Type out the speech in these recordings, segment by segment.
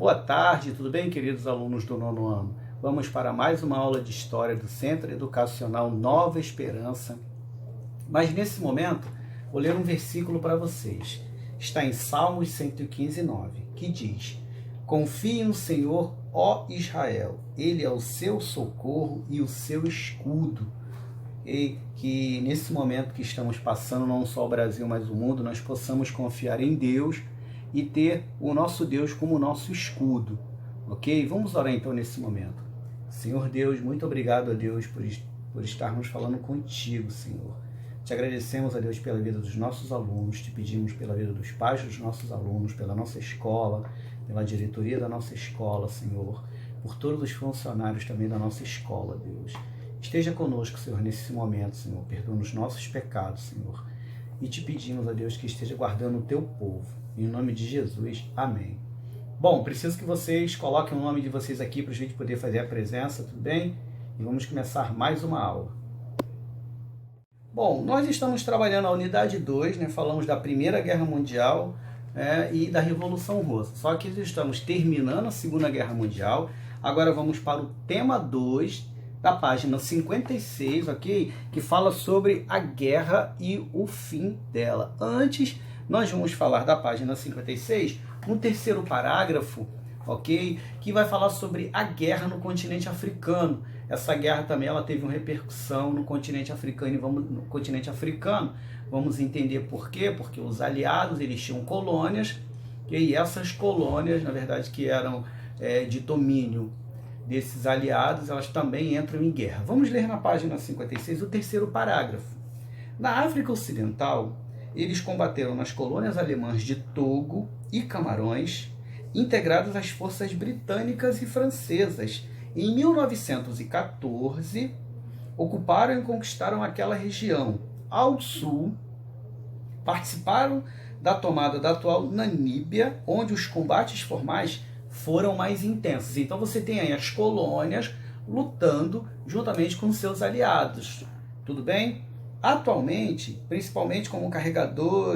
Boa tarde, tudo bem, queridos alunos do nono ano? Vamos para mais uma aula de História do Centro Educacional Nova Esperança. Mas nesse momento, vou ler um versículo para vocês. Está em Salmos 115:9, que diz: Confie no Senhor, ó Israel, Ele é o seu socorro e o seu escudo. E que nesse momento que estamos passando, não só o Brasil, mas o mundo, nós possamos confiar em Deus e ter o nosso Deus como nosso escudo, ok? Vamos orar então nesse momento. Senhor Deus, muito obrigado a Deus por estarmos falando contigo, Senhor. Te agradecemos, a Deus, pela vida dos nossos alunos, te pedimos pela vida dos pais dos nossos alunos, pela nossa escola, pela diretoria da nossa escola, Senhor, por todos os funcionários também da nossa escola, Deus. Esteja conosco, Senhor, nesse momento, Senhor, perdoa os nossos pecados, Senhor, e te pedimos, a Deus, que esteja guardando o teu povo. Em nome de Jesus, amém. Bom, preciso que vocês coloquem o nome de vocês aqui para a gente poder fazer a presença, tudo bem? E vamos começar mais uma aula. Bom, nós estamos trabalhando a unidade 2, né? Falamos da Primeira Guerra Mundial e da Revolução Russa. Só que estamos terminando a Segunda Guerra Mundial. Agora vamos para o tema 2, da página 56, ok? Que fala sobre a guerra e o fim dela. Antes, nós vamos falar da página 56, no terceiro parágrafo, ok? Que vai falar sobre a guerra no continente africano. Essa guerra também ela teve uma repercussão no continente africano. Vamos entender por quê? Porque os aliados eles tinham colônias, e essas colônias, na verdade, que eram de domínio desses aliados, elas também entram em guerra. Vamos ler na página 56 o terceiro parágrafo. Na África Ocidental, eles combateram nas colônias alemãs de Togo e Camarões, integradas às forças britânicas e francesas. Em 1914, ocuparam e conquistaram aquela região. Ao sul, participaram da tomada da atual Namíbia, onde os combates formais foram mais intensos. Então você tem aí as colônias lutando juntamente com seus aliados. Tudo bem? Atualmente, principalmente como carregador...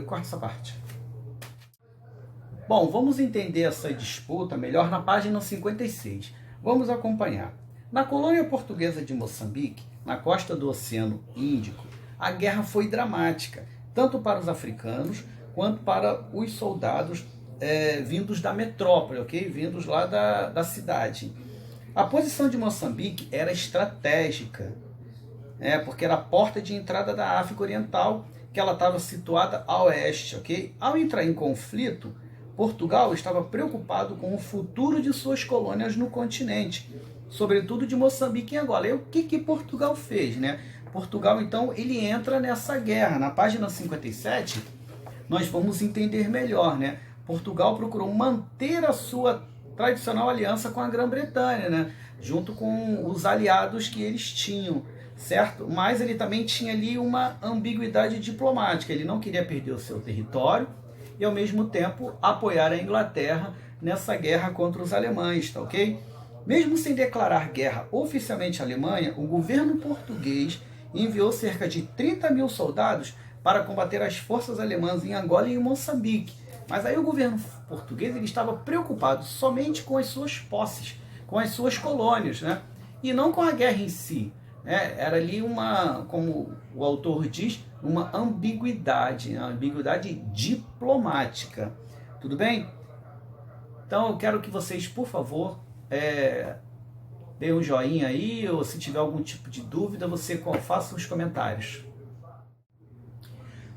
Corta essa parte. Bom, vamos entender essa disputa melhor na página 56. Vamos acompanhar. Na colônia portuguesa de Moçambique, na costa do Oceano Índico, a guerra foi dramática, tanto para os africanos quanto para os soldados vindos da metrópole, ok? Vindos lá da cidade. A posição de Moçambique era estratégica, porque era a porta de entrada da África Oriental, que ela estava situada a oeste, ok? Ao entrar em conflito, Portugal estava preocupado com o futuro de suas colônias no continente, sobretudo de Moçambique e Angola. E o que Portugal fez, né? Portugal, então, ele entra nessa guerra. Na página 57, nós vamos entender melhor, né? Portugal procurou manter a sua tradicional aliança com a Grã-Bretanha, né? Junto com os aliados que eles tinham, certo? Mas ele também tinha ali uma ambiguidade diplomática. Ele não queria perder o seu território e, ao mesmo tempo, apoiar a Inglaterra nessa guerra contra os alemães, tá ok? Mesmo sem declarar guerra oficialmente à Alemanha, o governo português enviou cerca de 30 mil soldados para combater as forças alemãs em Angola e em Moçambique. Mas aí o governo português ele estava preocupado somente com as suas posses, com as suas colônias, né? E não com a guerra em si. Era ali como o autor diz, uma ambiguidade diplomática. Tudo bem? Então eu quero que vocês, por favor, deem um joinha aí, ou se tiver algum tipo de dúvida, você faça os comentários.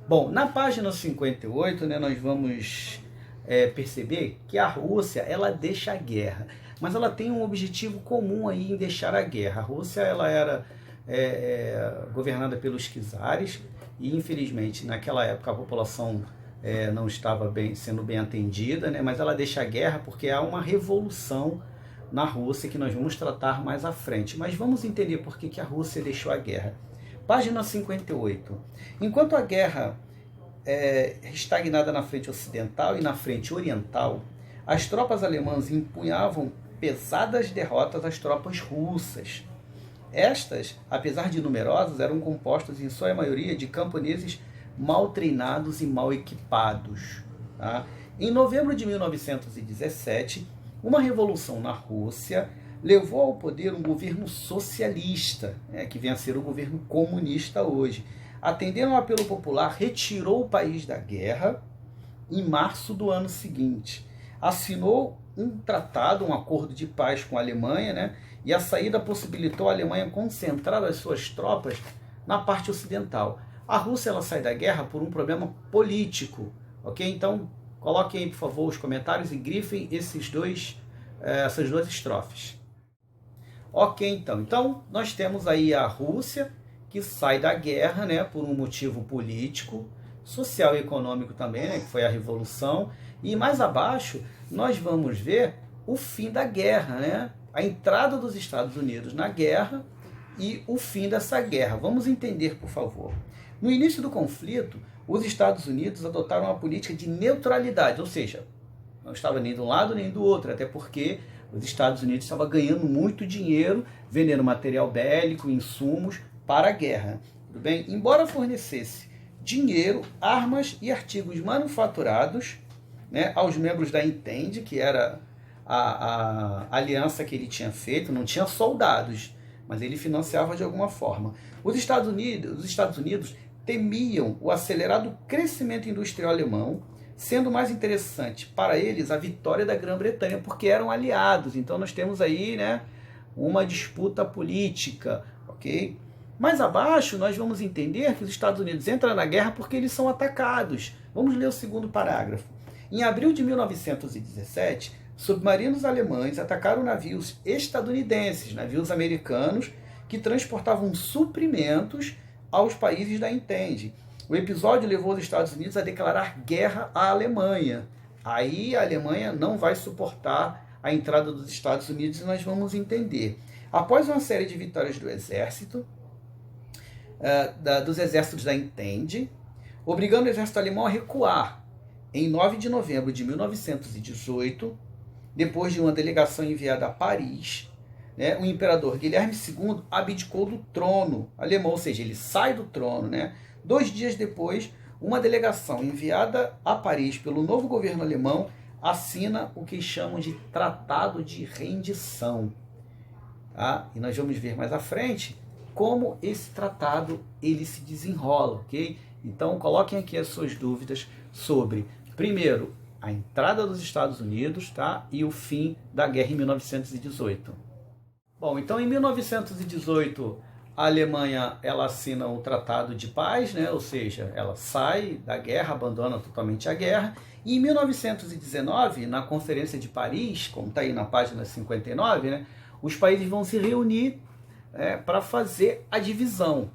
Bom, na página 58, né, nós vamos perceber que a Rússia, ela deixa a guerra, mas ela tem um objetivo comum aí em deixar a guerra. A Rússia, ela era governada pelos czares e, infelizmente, naquela época a população não estava sendo bem atendida, né, mas ela deixa a guerra porque há uma revolução na Rússia que nós vamos tratar mais à frente. Mas vamos entender por que a Rússia deixou a guerra. Página 58. Enquanto a guerra estagnada na frente ocidental e na frente oriental, as tropas alemãs empunhavam pesadas derrotas às tropas russas. Estas, apesar de numerosas, eram compostas em sua maioria de camponeses mal treinados e mal equipados. Tá? Em novembro de 1917, uma revolução na Rússia levou ao poder um governo socialista, que vem a ser o governo comunista hoje. Atendendo ao apelo popular, retirou o país da guerra em março do ano seguinte. Assinou um tratado, um acordo de paz com a Alemanha, e a saída possibilitou a Alemanha concentrar as suas tropas na parte ocidental. A Rússia ela sai da guerra por um problema político, ok? Então, coloquem aí, por favor, os comentários e grifem essas duas estrofes. Ok, então nós temos aí a Rússia, que sai da guerra, por um motivo político, social e econômico também, que foi a Revolução. E mais abaixo, nós vamos ver o fim da guerra, a entrada dos Estados Unidos na guerra e o fim dessa guerra. Vamos entender, por favor. No início do conflito, os Estados Unidos adotaram uma política de neutralidade, ou seja, não estava nem de um lado nem do outro, até porque os Estados Unidos estavam ganhando muito dinheiro, vendendo material bélico, insumos para a guerra. Tudo bem? Embora fornecesse dinheiro, armas e artigos manufaturados aos membros da Entente, que era a aliança que ele tinha feito, não tinha soldados, mas ele financiava de alguma forma. Os Estados Unidos temiam o acelerado crescimento industrial alemão, sendo mais interessante para eles a vitória da Grã-Bretanha, porque eram aliados. Então nós temos aí uma disputa política, ok? Mais abaixo nós vamos entender que os Estados Unidos entram na guerra porque eles são atacados. Vamos ler o segundo parágrafo. Em abril de 1917, submarinos alemães atacaram navios estadunidenses, navios americanos, que transportavam suprimentos aos países da Entente. O episódio levou os Estados Unidos a declarar guerra à Alemanha. Aí a Alemanha não vai suportar a entrada dos Estados Unidos e nós vamos entender. Após uma série de vitórias do exército, dos exércitos da Entente, obrigando o exército alemão a recuar. Em 9 de novembro de 1918, depois de uma delegação enviada a Paris, o imperador Guilherme II abdicou do trono alemão, ou seja, ele sai do trono. 2 dias depois, uma delegação enviada a Paris pelo novo governo alemão assina o que chamam de Tratado de Rendição. Tá? E nós vamos ver mais à frente como esse tratado ele se desenrola, ok? Então coloquem aqui as suas dúvidas sobre, primeiro, a entrada dos Estados Unidos, tá? E o fim da guerra em 1918. Bom, então em 1918 a Alemanha ela assina o Tratado de Paz, ou seja, ela sai da guerra, abandona totalmente a guerra. E em 1919, na Conferência de Paris, como está aí na página 59, os países vão se reunir para fazer a divisão.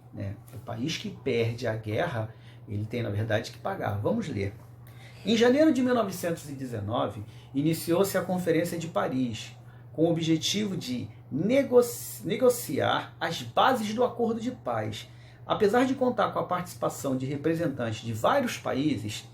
O país que perde a guerra, ele tem, na verdade, que pagar. Vamos ler. Em janeiro de 1919, iniciou-se a Conferência de Paris, com o objetivo de negociar as bases do acordo de paz. Apesar de contar com a participação de representantes de vários países,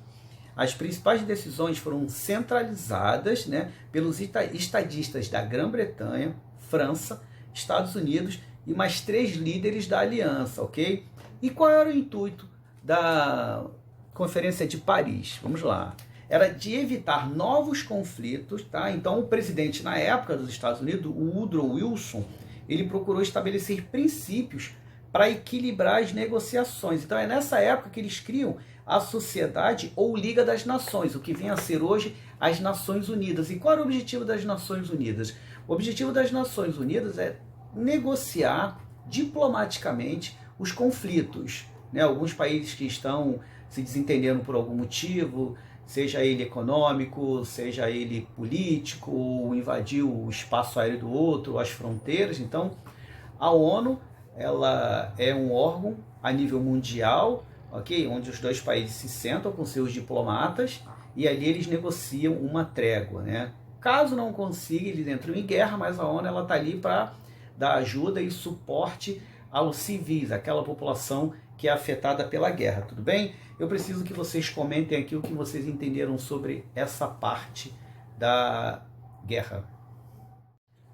as principais decisões foram centralizadas pelos estadistas da Grã-Bretanha, França, Estados Unidos e mais 3 líderes da aliança, ok? E qual era o intuito da Conferência de Paris? Vamos lá. Era de evitar novos conflitos, tá? Então o presidente na época dos Estados Unidos, o Woodrow Wilson, ele procurou estabelecer princípios para equilibrar as negociações. Então é nessa época que eles criam a Sociedade ou Liga das Nações, o que vem a ser hoje as Nações Unidas. E qual era o objetivo das Nações Unidas? O objetivo das Nações Unidas é negociar diplomaticamente os conflitos. Alguns países que estão se desentendendo por algum motivo, seja ele econômico, seja ele político, ou invadiu o espaço aéreo do outro, as fronteiras. Então, a ONU ela é um órgão a nível mundial, ok? Onde os dois países se sentam com seus diplomatas e ali eles negociam uma trégua. Caso não consiga, eles entram em guerra, mas a ONU está ali para dar ajuda e suporte aos civis, aquela população que é afetada pela guerra, tudo bem? Eu preciso que vocês comentem aqui o que vocês entenderam sobre essa parte da guerra.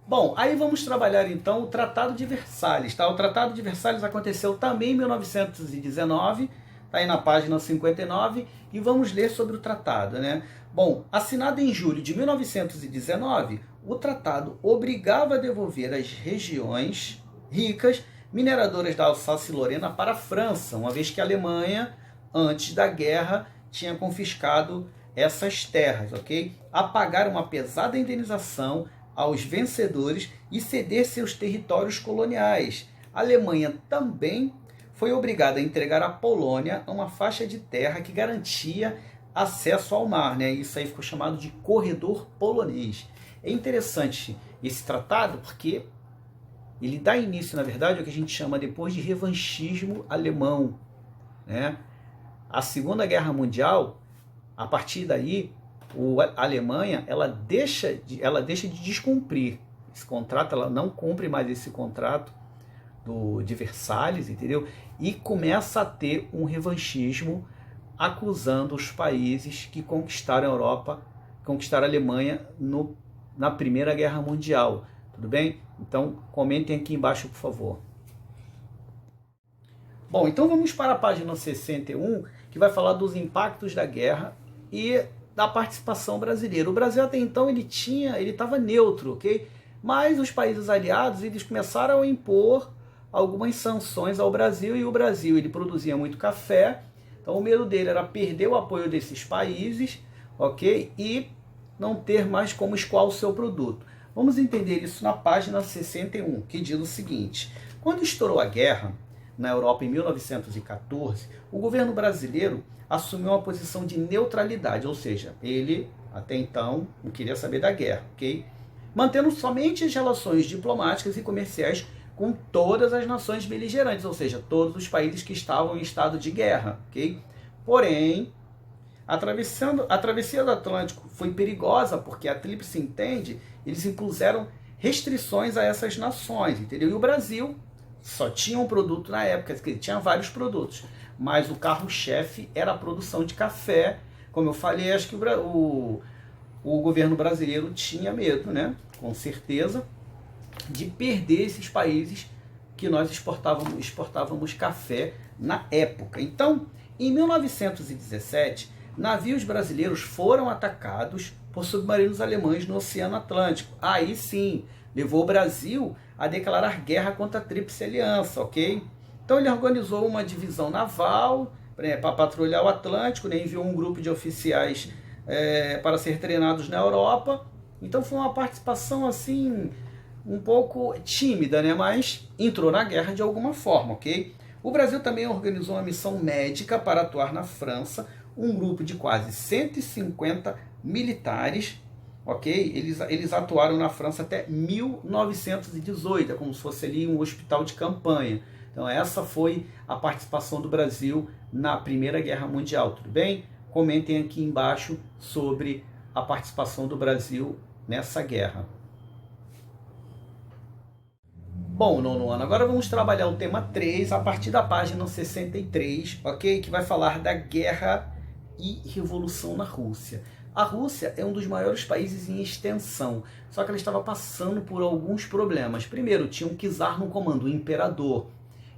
Bom, aí vamos trabalhar então o Tratado de Versalhes, tá? O Tratado de Versalhes aconteceu também em 1919, está aí na página 59, e vamos ler sobre o tratado, né? Bom, assinado em julho de 1919, o tratado obrigava a devolver as regiões ricas mineradoras da Alsácia-Lorena para a França, uma vez que a Alemanha, antes da guerra, tinha confiscado essas terras, ok? A pagar uma pesada indenização aos vencedores e ceder seus territórios coloniais. A Alemanha também foi obrigada a entregar à Polônia uma faixa de terra que garantia acesso ao mar, né? Isso aí ficou chamado de corredor polonês. É interessante esse tratado porque ele dá início, na verdade, ao que a gente chama depois de revanchismo alemão, né? A Segunda Guerra Mundial, a partir daí, a Alemanha ela deixa de descumprir esse contrato, ela não cumpre mais esse contrato de Versalhes, entendeu? E começa a ter um revanchismo acusando os países que conquistaram a Europa, conquistaram a Alemanha na Primeira Guerra Mundial. Tudo bem? Então, comentem aqui embaixo, por favor. Bom, então vamos para a página 61, que vai falar dos impactos da guerra e da participação brasileira. O Brasil até então ele estava neutro, ok? Mas os países aliados eles começaram a impor algumas sanções ao Brasil, e o Brasil ele produzia muito café, então o medo dele era perder o apoio desses países, ok? E não ter mais como escoar o seu produto. Vamos entender isso na página 61, que diz o seguinte: quando estourou a guerra na Europa em 1914, o governo brasileiro assumiu uma posição de neutralidade, ou seja, ele até então não queria saber da guerra, ok? Mantendo somente as relações diplomáticas e comerciais com todas as nações beligerantes, ou seja, todos os países que estavam em estado de guerra, ok? Porém, a travessia do Atlântico foi perigosa porque a Tríplice Entende, eles impuseram restrições a essas nações, entendeu? E o Brasil só tinha um produto na época, que tinha vários produtos, mas o carro-chefe era a produção de café. Como eu falei, acho que o governo brasileiro tinha medo, né? Com certeza, de perder esses países que nós exportávamos café na época. Então, em 1917, navios brasileiros foram atacados por submarinos alemães no Oceano Atlântico. Aí sim, levou o Brasil a declarar guerra contra a Tríplice Aliança, ok? Então ele organizou uma divisão naval para patrulhar o Atlântico, né? Enviou um grupo de oficiais para ser treinados na Europa. Então foi uma participação assim um pouco tímida, né? Mas entrou na guerra de alguma forma, ok? O Brasil também organizou uma missão médica para atuar na França, um grupo de quase 150 militares, ok? Eles atuaram na França até 1918, é como se fosse ali um hospital de campanha. Então essa foi a participação do Brasil na Primeira Guerra Mundial, tudo bem? Comentem aqui embaixo sobre a participação do Brasil nessa guerra. Bom, nono ano, agora vamos trabalhar o tema 3 a partir da página 63, ok? Que vai falar da guerra e revolução na Rússia. A Rússia é um dos maiores países em extensão, só que ela estava passando por alguns problemas. Primeiro, tinha um czar no comando, o imperador,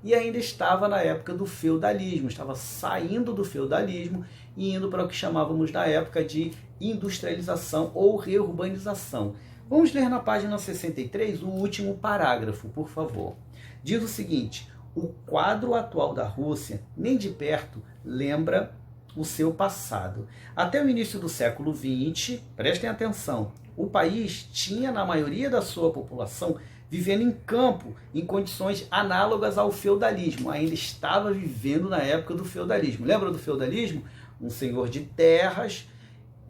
e ainda estava na época do feudalismo, estava saindo do feudalismo e indo para o que chamávamos na época de industrialização ou reurbanização. Vamos ler na página 63 o último parágrafo, por favor. Diz o seguinte: o quadro atual da Rússia nem de perto lembra o seu passado. Até o início do século XX, prestem atenção, o país tinha na maioria da sua população vivendo em campo, em condições análogas ao feudalismo. Ainda estava vivendo na época do feudalismo. Lembra do feudalismo? Um senhor de terras,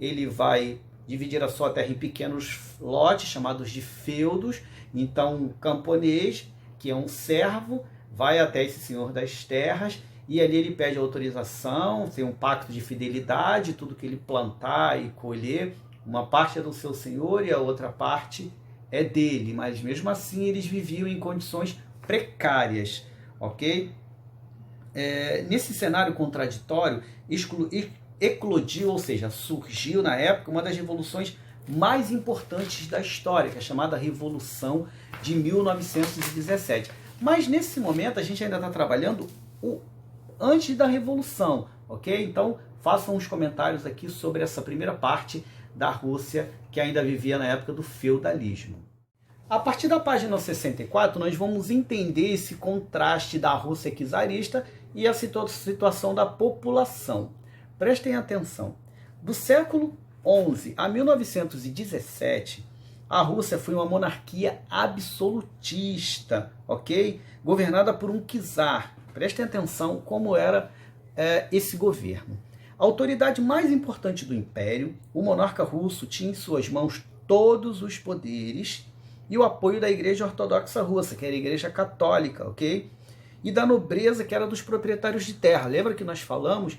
ele vai dividir a sua terra em pequenos lotes, chamados de feudos. Então, um camponês, que é um servo, vai até esse senhor das terras, e ali ele pede autorização, tem um pacto de fidelidade, tudo que ele plantar e colher, uma parte é do seu senhor e a outra parte é dele, mas mesmo assim eles viviam em condições precárias, ok? Nesse cenário contraditório, eclodiu, ou seja, surgiu na época uma das revoluções mais importantes da história, que é a chamada Revolução de 1917. Mas nesse momento a gente ainda está trabalhando antes da Revolução, ok? Então, façam uns comentários aqui sobre essa primeira parte da Rússia, que ainda vivia na época do feudalismo. A partir da página 64, nós vamos entender esse contraste da Rússia czarista e a situação da população. Prestem atenção. Do século XI a 1917, a Rússia foi uma monarquia absolutista, ok? Governada por um czar. Prestem atenção como era esse governo. A autoridade mais importante do império, o monarca russo tinha em suas mãos todos os poderes e o apoio da Igreja Ortodoxa Russa, que era a Igreja Católica, ok? E da nobreza, que era dos proprietários de terra. Lembra que nós falamos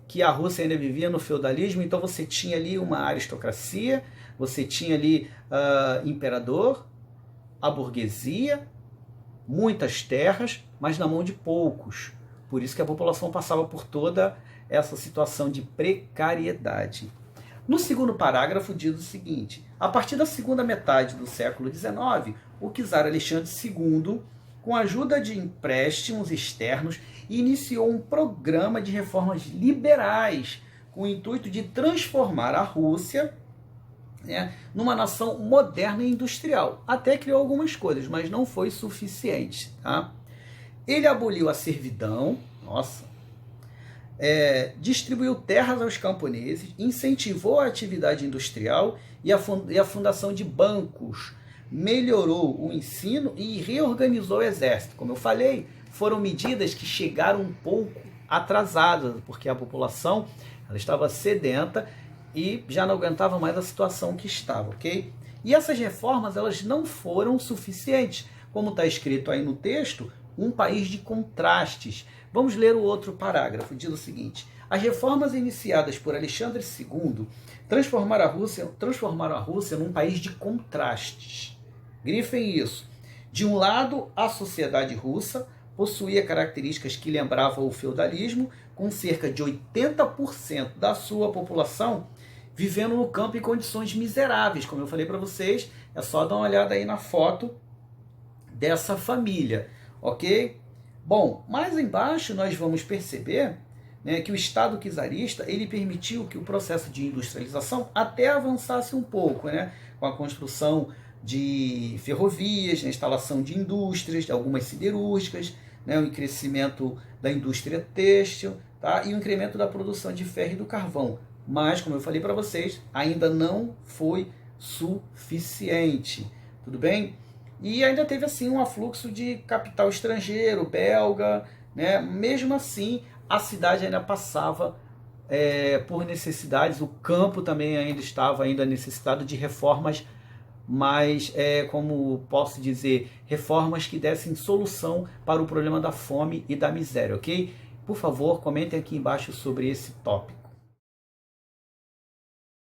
que a Rússia ainda vivia no feudalismo? Então você tinha ali uma aristocracia, você tinha ali imperador, a burguesia, muitas terras, mas na mão de poucos. Por isso que a população passava por toda essa situação de precariedade. No segundo parágrafo diz o seguinte: a partir da segunda metade do século XIX, o czar Alexandre II, com a ajuda de empréstimos externos, iniciou um programa de reformas liberais com o intuito de transformar a Rússia numa nação moderna e industrial. Até criou algumas coisas, mas não foi suficiente. Tá? Ele aboliu a servidão, distribuiu terras aos camponeses, incentivou a atividade industrial e a fundação de bancos, melhorou o ensino e reorganizou o exército. Como eu falei, foram medidas que chegaram um pouco atrasadas, porque a população ela estava sedenta e já não aguentava mais a situação que estava, ok? E essas reformas elas não foram suficientes. Como está escrito aí no texto, um país de contrastes. Vamos ler o outro parágrafo, diz o seguinte: as reformas iniciadas por Alexandre II transformaram a Rússia num país de contrastes. Grifem isso. De um lado, a sociedade russa possuía características que lembravam o feudalismo, com cerca de 80% da sua população vivendo no campo em condições miseráveis. Como eu falei para vocês, é só dar uma olhada aí na foto dessa família, ok? Bom, mais embaixo nós vamos perceber que o Estado czarista ele permitiu que o processo de industrialização até avançasse um pouco, com a construção de ferrovias, a instalação de indústrias, de algumas siderúrgicas, o crescimento da indústria têxtil, tá? E o incremento da produção de ferro e do carvão. Mas, como eu falei para vocês, ainda não foi suficiente. Tudo bem? E ainda teve assim um afluxo de capital estrangeiro, belga, Mesmo assim, a cidade ainda passava por necessidades, o campo também ainda estava necessitado de reformas, mas, como posso dizer, reformas que dessem solução para o problema da fome e da miséria, ok? Por favor, comentem aqui embaixo sobre esse tópico.